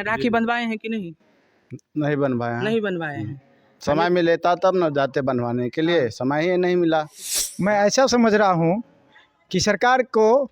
हैं, राखी बंधवाए हैं कि नहीं? नहीं बनवाए हैं। नहीं बनवाए हैं। समय में लेता तब न जाते बनवाने के लिए, समय ही नहीं मिला। मैं ऐसा समझ रहा हूँ कि सरकार को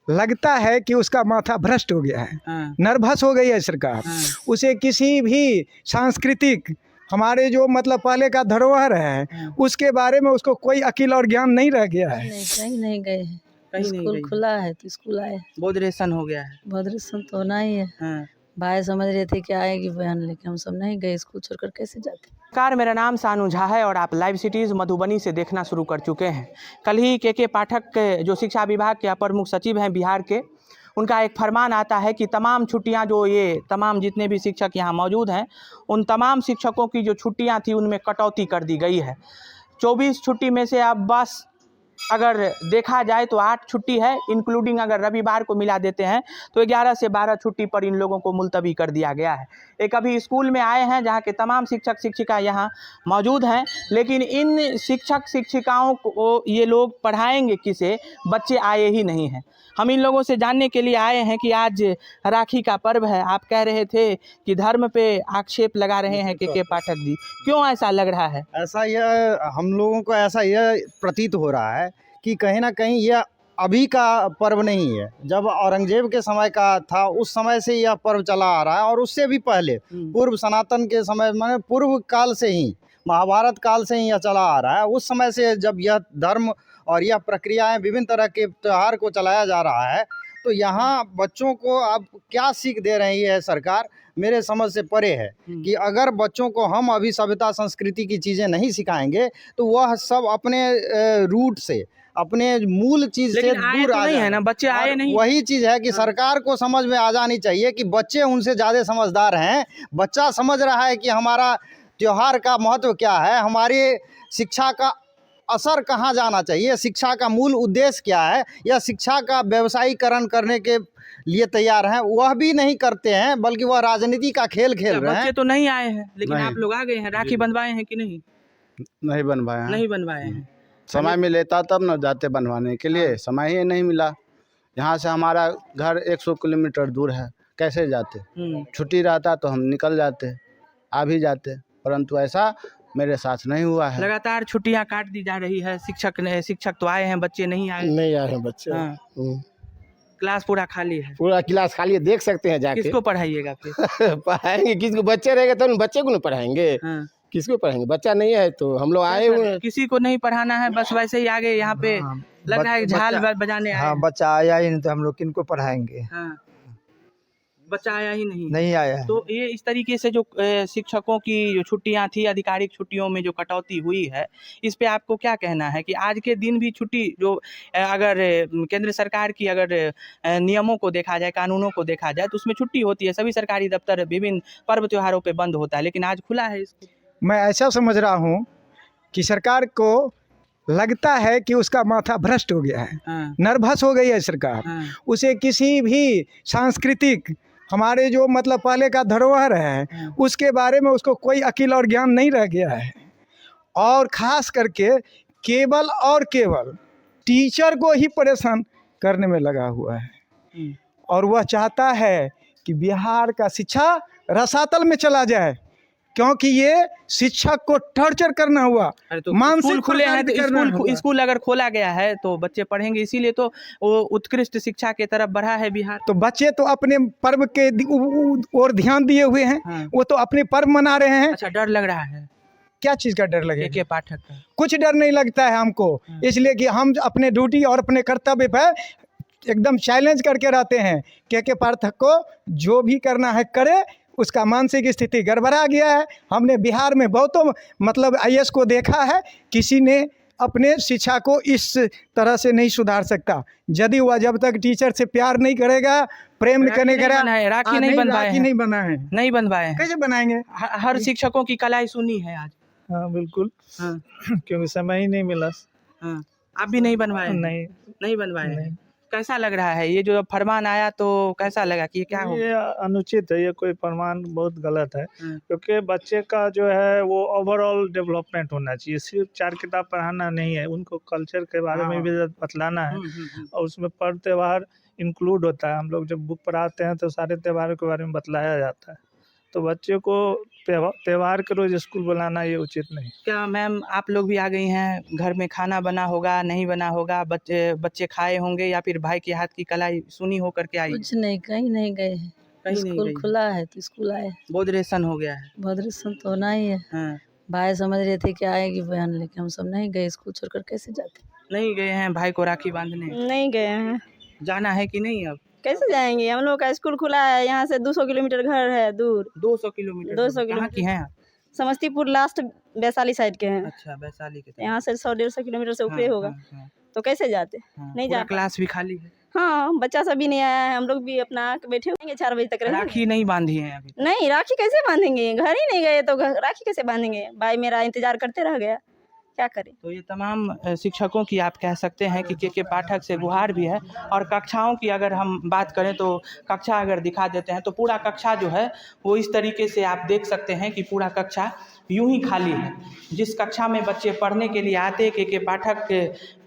लगता है कि उसका माथा भ्रष्ट हो गया है, नर्वस हो गई है सरकार। उसे किसी भी सांस्कृतिक हमारे जो मतलब पहले का धरोहर है उसके बारे में उसको कोई अकील और ज्ञान नहीं रह गया है। कहीं नहीं गए हैं, कहीं नहीं स्कूल गई। खुला है तो स्कूल आए। बोधरेशन हो गया है। बोधरेशन तो होना ही है। भाई समझ रहे थे कि आएगी बहन, लेकिन हम सब नहीं गए, स्कूल छोड़कर कैसे जाते। नमस्कार, मेरा नाम सानू झा है और आप लाइव सिटीज़ मधुबनी से देखना शुरू कर चुके हैं। कल ही के पाठक जो शिक्षा विभाग के अपर मुख्य सचिव हैं बिहार के, उनका एक फरमान आता है कि तमाम छुट्टियां जो ये तमाम जितने भी शिक्षक यहाँ मौजूद हैं उन तमाम शिक्षकों की जो छुट्टियां थी उनमें कटौती कर दी गई है। 24 छुट्टी में से अब बस अगर देखा जाए तो 8 छुट्टी है, इंक्लूडिंग अगर रविवार को मिला देते हैं तो 11 से 12 छुट्टी पर इन लोगों को मुलतवी कर दिया गया है। एक अभी स्कूल में आए हैं जहां के तमाम शिक्षक शिक्षिका यहां मौजूद हैं, लेकिन इन शिक्षक शिक्षिकाओं को ये लोग पढ़ाएंगे किसे, बच्चे आए ही नहीं हैं। हम इन लोगों से जानने के लिए आए हैं कि आज राखी का पर्व है, आप कह रहे थे कि धर्म पे आक्षेप लगा रहे हैं के पाठक जी, क्यों ऐसा लग रहा है? ऐसा यह हम लोगों को ऐसा यह प्रतीत हो रहा है कि कहीं ना कहीं यह अभी का पर्व नहीं है, जब औरंगजेब के समय का था उस समय से यह पर्व चला आ रहा है, और उससे भी पहले पूर्व सनातन के समय माने पूर्व काल से ही, महाभारत काल से ही यह चला आ रहा है। उस समय से जब यह धर्म और यह प्रक्रियाएं विभिन्न तरह के त्यौहार को चलाया जा रहा है, तो यहाँ बच्चों को अब क्या सीख दे रही है सरकार, मेरे समझ से परे है कि अगर बच्चों को हम अभी सभ्यता संस्कृति की चीज़ें नहीं सिखाएंगे तो वह सब अपने रूट से, अपने मूल चीज से दूर आ नहीं है ना, बच्चे आए नहीं। वही चीज है कि सरकार को समझ में आ जानी चाहिए कि बच्चे उनसे ज़्यादा समझदार हैं। बच्चा समझ रहा है कि हमारा त्योहार का महत्व क्या है, हमारी शिक्षा का असर कहाँ जाना चाहिए, शिक्षा का मूल उद्देश्य क्या है, या शिक्षा का व्यवसायीकरण करने के लिए तैयार हैं, वह भी नहीं करते हैं, बल्कि वह राजनीति का खेल खेल रहे हैं। बच्चे तो नहीं आए हैं, लेकिन आप लोग आ गए हैं। राखी बंधवाए हैं कि नहीं? नहीं बनवाए हैं। नहीं बनवाए हैं। समय में लेता तब न जाते बनवाने के लिए, समय ही नहीं मिला। यहाँ से हमारा घर 100 किलोमीटर दूर है, कैसे जाते? छुट्टी रहता तो हम निकल जाते, आ भी जाते, परंतु ऐसा मेरे साथ नहीं हुआ है। लगातार छुट्टियां काट दी जा रही है। शिक्षक तो आए हैं, बच्चे नहीं आए हैं बच्चे। क्लास पूरा खाली है, पूरा क्लास खाली है, देख सकते हैं जाके। किसको पढ़ाइएगा फिर? पढ़ाएंगे किसको? बच्चे रहेंगे तो बच्चे को नहीं पढ़ाएंगे। किसको पढ़ाएंगे? बच्चा नहीं है तो हम लोग आए हुए हैं। किसी को नहीं पढ़ाना है, बस वैसे ही आगे यहाँ पे लग रहा है झाल बजाने आए। हाँ, बच्चा आया ही नहीं तो हम लोग किनको पढ़ाएंगे? बच्चा आया ही नहीं आया है। तो ये इस तरीके से जो शिक्षकों की जो छुट्टियां थी, आधिकारिक छुट्टियों में जो कटौती हुई है, इस पे आपको क्या कहना है कि आज के दिन भी छुट्टी जो अगर केंद्र सरकार की अगर नियमों को देखा जाए, कानूनों को देखा जाए तो उसमें छुट्टी होती है, सभी सरकारी दफ्तर विभिन्न पर्व त्योहारों पे बंद होता है, लेकिन आज खुला है इसको। मैं ऐसा समझ रहा हूँ कि सरकार को लगता है कि उसका माथा भ्रष्ट हो गया है, नर्वस हो गई है सरकार। उसे किसी भी सांस्कृतिक हमारे जो मतलब पहले का धरोहर है उसके बारे में उसको कोई अकील और ज्ञान नहीं रह गया है, और ख़ास करके केवल और केवल टीचर को ही परेशान करने में लगा हुआ है। और वह चाहता है कि बिहार का शिक्षा रसातल में चला जाए, क्योंकि ये शिक्षक को टॉर्चर करना हुआ। तो मानसिक खुले हैं तो स्कूल अगर खोला गया है तो बच्चे पढ़ेंगे, इसीलिए तो वो उत्कृष्ट शिक्षा की तरफ बढ़ा है बिहार। तो बच्चे तो अपने पर्व के और ध्यान दिए हुए हैं, वो तो अपने पर्व मना रहे हैं। अच्छा, डर लग रहा है? क्या चीज़ का डर लगेगा? के पाठक का कुछ डर नहीं लगता है हमको, इसलिए कि हम अपने ड्यूटी और अपने कर्तव्य पर एकदम चैलेंज करके रहते हैं। के पाठक को जो भी करना है करे, उसका मानसिक स्थिति गड़बड़ा गया है। हमने बिहार में बहुतों मतलब IAS को देखा है, किसी ने अपने शिक्षा को इस तरह से नहीं सुधार सकता। यदि वह जब तक टीचर से प्यार नहीं करेगा, प्रेम नहीं करेगा। राखी नहीं बनवाए हैं। नहीं बना है, नहीं बनवाए हैं। कैसे बनाएंगे? हर शिक्षकों की कलाई सुनी है आज। हाँ बिल्कुल, क्योंकि समय ही नहीं मिला। आप भी नहीं बनवाए? नहीं बनवाए हैं। कैसा लग रहा है ये जो फरमान आया, तो कैसा लगा कि ये क्या हो? ये अनुचित है, ये कोई फरमान बहुत गलत है, क्योंकि बच्चे का जो है वो ओवरऑल डेवलपमेंट होना चाहिए, सिर्फ 4 किताब पढ़ाना नहीं है, उनको कल्चर के बारे में भी बतलाना है और उसमें पर्व त्यौहार इंक्लूड होता है। हम लोग जब बुक पढ़ाते हैं तो सारे त्योहारों के बारे में बतलाया जाता है, तो बच्चे को त्यौहार के रोज स्कूल बुलाना ये उचित नहीं। क्या मैम आप लोग भी आ गई हैं, घर में खाना बना होगा नहीं बना होगा, बच्चे खाए होंगे या फिर भाई के हाथ की कलाई सुनी हो करके आई? कुछ नहीं, कहीं नहीं गए हैं। कहीं नहीं स्कूल गई। खुला है तो स्कूल आए। बोधरेशन हो गया है। भद्रेशन तो होना ही है। हाँ। भाई समझ रहे थे कि आएगी बहन, लेकिन हम सब नहीं गए। स्कूल छोड़कर कैसे जाते? नहीं गए हैं भाई को राखी बांधने? नहीं गए हैं। जाना है कि नहीं? अब कैसे जाएंगे, हम लोग का स्कूल खुला है, यहाँ से 200 किलोमीटर घर है दूर। 200 किलोमीटर? 200 कहाँ किलोमीटर। की हैं आप? समस्तीपुर लास्ट वैशाली साइड के हैं। अच्छा, वैशाली के तरफ। यहाँ से 100-150 किलोमीटर से ऊपर होगा। हाँ। तो कैसे जाते? नहीं पूरा जा। क्लास भी खाली है? हाँ, बच्चा सब भी नहीं आया है, हम लोग भी अपना आके बैठे होंगे, 4 बजे तक रहेंगे। राखी नहीं बांधी है अभी? नहीं, राखी कैसे बांधेंगे, घर ही नहीं गए तो राखी कैसे बांधेंगे? भाई मेरा इंतजार करते रह गया, क्या करें। तो ये तमाम शिक्षकों की आप कह सकते हैं कि के पाठक से गुहार भी है। और कक्षाओं की अगर हम बात करें तो कक्षा अगर दिखा देते हैं तो पूरा कक्षा जो है वो इस तरीके से आप देख सकते हैं कि पूरा कक्षा यूं ही खाली है। जिस कक्षा में बच्चे पढ़ने के लिए आते, के पाठक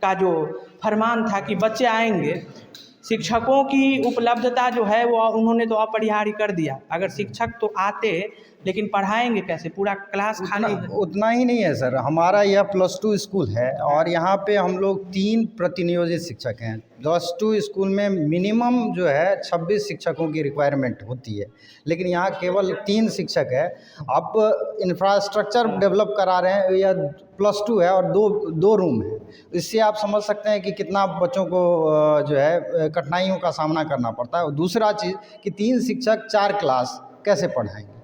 का जो फरमान था कि बच्चे आएंगे, शिक्षकों की उपलब्धता जो है वो उन्होंने तो अपरिहार्य कर दिया। अगर शिक्षक तो आते लेकिन पढ़ाएंगे कैसे? पूरा क्लास खाली है। उतना ही नहीं है सर, हमारा यह +2 स्कूल है और यहाँ पे हम लोग 3 प्रतिनियोजित शिक्षक हैं। +2 स्कूल में मिनिमम जो है 26 शिक्षकों की रिक्वायरमेंट होती है, लेकिन यहाँ केवल 3 शिक्षक है। अब इंफ्रास्ट्रक्चर डेवलप करा रहे हैं, यह +2 है और दो रूम है। इससे आप समझ सकते हैं कि कितना बच्चों को जो है कठिनाइयों का सामना करना पड़ता है। और दूसरा चीज़ कि 3 शिक्षक 4 क्लास कैसे पढ़ाएंगे,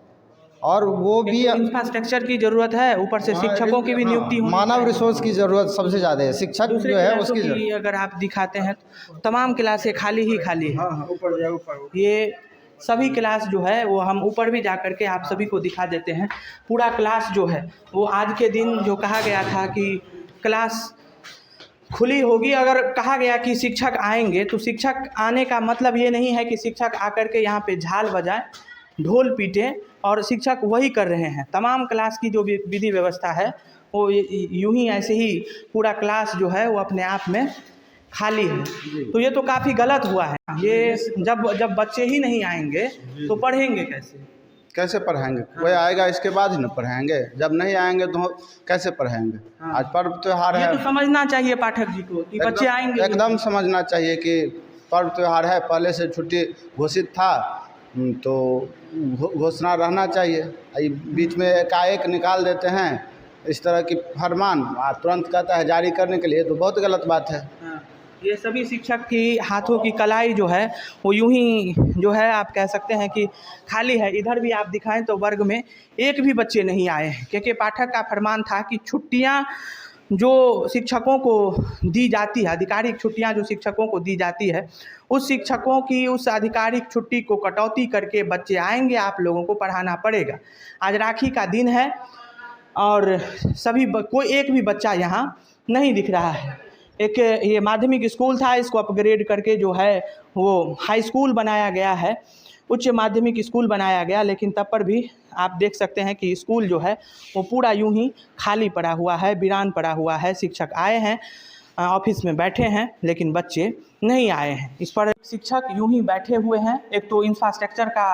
और वो भी इंफ्रास्ट्रक्चर की जरूरत है, ऊपर से शिक्षकों की भी नियुक्ति होनी मानव चाहिए। रिसोर्स की ज़रूरत सबसे ज़्यादा है, शिक्षक दूसरे जो है क्लासों उसकी की ज़रूरत। अगर आप दिखाते हैं तो तमाम क्लासें खाली ही खाली है। ऊपर जाओ। ये सभी क्लास जो है वो हम ऊपर भी जा करके आप सभी को दिखा देते हैं। पूरा क्लास जो है वो आज के दिन जो कहा गया था कि क्लास खुली होगी, अगर कहा गया कि शिक्षक आएंगे तो शिक्षक आने का मतलब ये नहीं है कि शिक्षक आकर के यहाँ पे झाल बजाएं, ढोल पीटे, और शिक्षक वही कर रहे हैं। तमाम क्लास की जो विधि व्यवस्था है वो यूं ही ऐसे ही पूरा क्लास जो है वो अपने आप में खाली है। तो ये तो काफ़ी गलत हुआ है। ये जब बच्चे ही नहीं आएंगे तो पढ़ेंगे कैसे पढ़ाएंगे? कोई आएगा इसके बाद ही ना पढ़ाएंगे, जब नहीं आएंगे तो कैसे पढ़ाएंगे? आज पर्व त्यौहार ये है, तो समझना चाहिए पाठक जी को कि बच्चे आएंगे। एकदम समझना चाहिए कि पर्व त्यौहार है, पहले से छुट्टी घोषित था तो घोषणा रहना चाहिए। बीच में एकाएक निकाल देते हैं इस तरह की फरमान, तुरंत कहता है जारी करने के लिए, तो बहुत गलत बात है। ये सभी शिक्षक की हाथों की कलाई जो है वो यूं ही जो है आप कह सकते हैं कि खाली है। इधर भी आप दिखाएं तो वर्ग में एक भी बच्चे नहीं आए हैं। के पाठक का फरमान था कि छुट्टियां जो शिक्षकों को दी जाती है, आधिकारिक छुट्टियां जो शिक्षकों को दी जाती है, उस शिक्षकों की उस आधिकारिक छुट्टी को कटौती करके बच्चे आएंगे, आप लोगों को पढ़ाना पड़ेगा। आज राखी का दिन है और सभी कोई एक भी बच्चा यहाँ नहीं दिख रहा है। एक ये माध्यमिक स्कूल था, इसको अपग्रेड करके जो है वो हाई स्कूल बनाया गया है, उच्च माध्यमिक स्कूल बनाया गया, लेकिन तब पर भी आप देख सकते हैं कि स्कूल जो है वो पूरा यूं ही खाली पड़ा हुआ है, वीरान पड़ा हुआ है। शिक्षक आए हैं, ऑफिस में बैठे हैं, लेकिन बच्चे नहीं आए हैं। इस पर शिक्षक यूं ही बैठे हुए हैं। एक तो इंफ्रास्ट्रक्चर का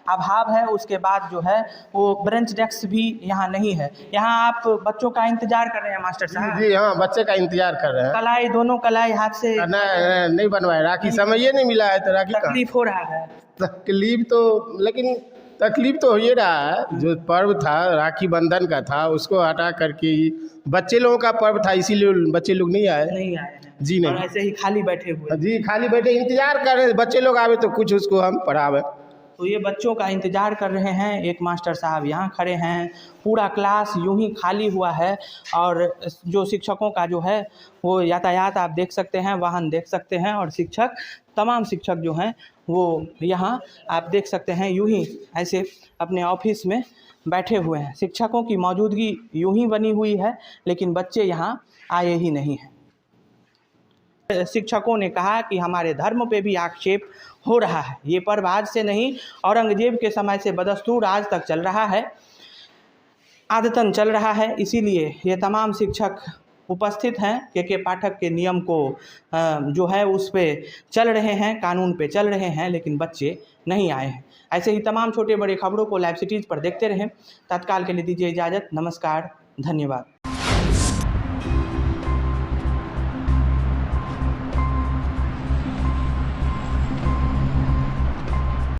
अभाव है, उसके बाद जो है वो बेंच डेस्क भी यहाँ नहीं है। यहाँ आप बच्चों का इंतजार कर रहे हैं मास्टर साहब? जी हाँ, बच्चे का इंतजार कर रहे हैं। कलाई, दोनों कलाई हाथ से नहीं बनवाए, राखी समय ये नहीं मिला है तो राखी का तकलीफ हो रहा है। तकलीफ तो, लेकिन तकलीफ तो हो ही रहा है। जो पर्व था राखी बंधन का था उसको हटा करके बच्चे लोगों का पर्व था, इसीलिए बच्चे लोग नहीं आए हैं जी। नहीं, और ऐसे ही खाली बैठे हुए जी खाली बैठे इंतजार कर रहे हैं, बच्चे लोग आवे तो कुछ उसको हम पढ़ावे। तो ये बच्चों का इंतजार कर रहे हैं। एक मास्टर साहब यहाँ खड़े हैं, पूरा क्लास यूं ही खाली हुआ है। और जो शिक्षकों का जो है वो यातायात आप देख सकते हैं, वाहन देख सकते हैं, और शिक्षक तमाम शिक्षक जो हैं वो यहाँ आप देख सकते हैं यूं ही ऐसे अपने ऑफिस में बैठे हुए हैं। शिक्षकों की मौजूदगी यूं ही बनी हुई है, लेकिन बच्चे यहाँ आए ही नहीं हैं। शिक्षकों ने कहा कि हमारे धर्म पे भी आक्षेप हो रहा है। ये पर्व आज से नहीं, औरंगजेब के समय से बदस्तूर आज तक चल रहा है, आदतन चल रहा है। इसीलिए ये तमाम शिक्षक उपस्थित हैं, के पाठक के नियम को जो है उस पे चल रहे हैं, कानून पे चल रहे हैं, लेकिन बच्चे नहीं आए हैं। ऐसे ही तमाम छोटे बड़े खबरों को लाइव सिटीज़ पर देखते रहें। तत्काल के लिए दीजिए इजाज़त। नमस्कार, धन्यवाद।